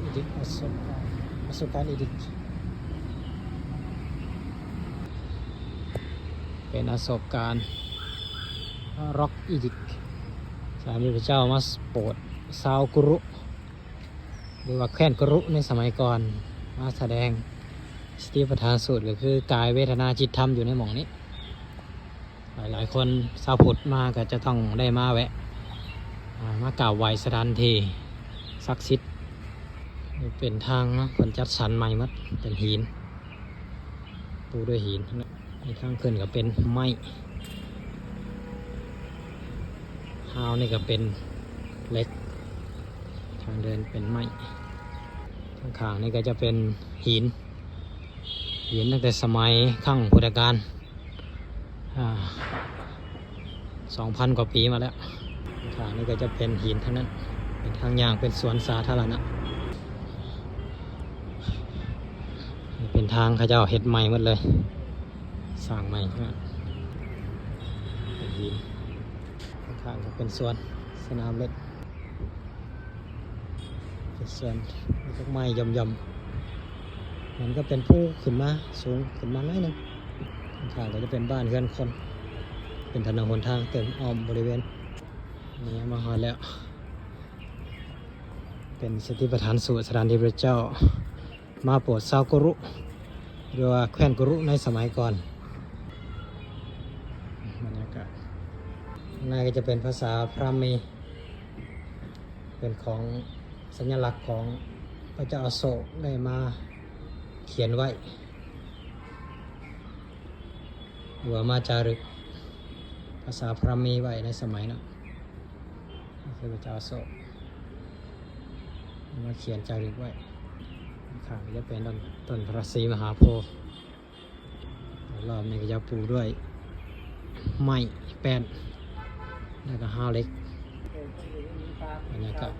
อีดิทประสบการณ์อีดิทเป็นประสบการณ์ร็อกอีดิทสามีพระเจ้ามาโปรดซาวกุรุหรือว่าแคว้นกุรุในสมัยก่อนมาแสดงสติปัฏฐานสูตรก็คือกายเวทนาจิตธรรมอยู่ในหม่องนี้หลายคนชาวพุทธมาก็จะต้องได้มาแวะมากราบไหว้สถานที่ศักดิ์สิทธิ์เป็นทางนะคนจัดสรรใหม่มัดเป็นหินปูด้วยหินในทางขึ้นก็เป็นไม้ฮาวนี่ก็เป็นเหล็กทางเดินเป็นไม้ทางข้างนี่ก็จะเป็นหินตั้งแต่สมัยขั้งพุทธกาล2,000 กว่าปีมาแล้วทางนี้ก็จะเป็นหินทั้งนั้นเป็นทางยางเป็นสวนสาธารณะเป็นทางเขาเจ้าเฮ็ดใหม่หมดเลยสร้างใหม่เป็นหินข้างก็เป็นสวนสนามเล่นเป็นสวนต้นไม้ย่อมๆมันก็เป็นภูขึ้นมาสูงขึ้นมาหน่อยนึงข้างก็จะเป็นบ้านเรือนคนเป็นถนนหนทางเต็มอ้อมบริเวณนี่มาฮอดแล้วเป็นสติปัฏฐานสูตรสถานที่พระเจ้ามาโปรดซาวกุรุหรือว่าแคว้นกุรุในสมัยก่อนบรรยากาศในก็จะเป็นภาษาพราหมีเป็นของสัญลักษณ์ของพระเจ้าอโศกได้มาเขียนไว้หรือว่ามาจารึกภาษาพราหมีไว้ในสมัยนั้นคือพระเจ้าอโศกมาเขียนจารึกไว้ข้างจะเป็นต้นพระศรีมหาโพธิ์รอบนี้ก็จะปูด้วยไม้แป้นแล้วก็ห้าวเล็กบรรยากาศ